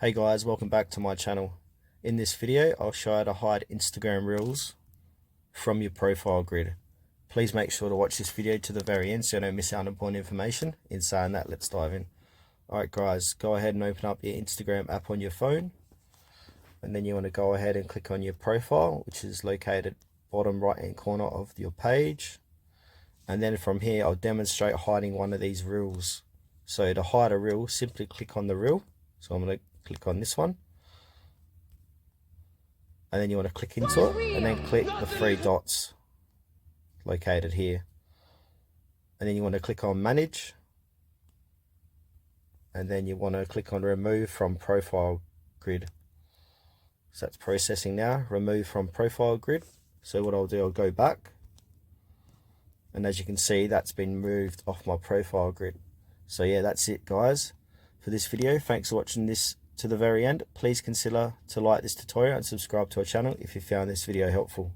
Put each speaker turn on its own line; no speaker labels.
Hey guys, welcome back to my channel. In this video, I'll show you how to hide Instagram Reels from your profile grid. Please make sure to watch this video to the very end so you don't miss out on important information. In saying that, let's dive in. Alright guys, go ahead and open up your Instagram app on your phone. And then you want to go ahead and click on your profile, which is located bottom right hand corner of your page. And then from here, I'll demonstrate hiding one of these reels. So to hide a reel, simply click on the reel. So I'm going to click on this one, and then you want to click into it and then click the three dots located here, and then you want to click on manage, and then you want to click on remove from profile grid. So that's processing now. Remove from profile grid. So what I'll do, I'll go back, and as you can see, that's been moved off my profile grid. So yeah, that's it guys for this video. Thanks for watching this to the very end. Please consider to like this tutorial and subscribe to our channel if you found this video helpful.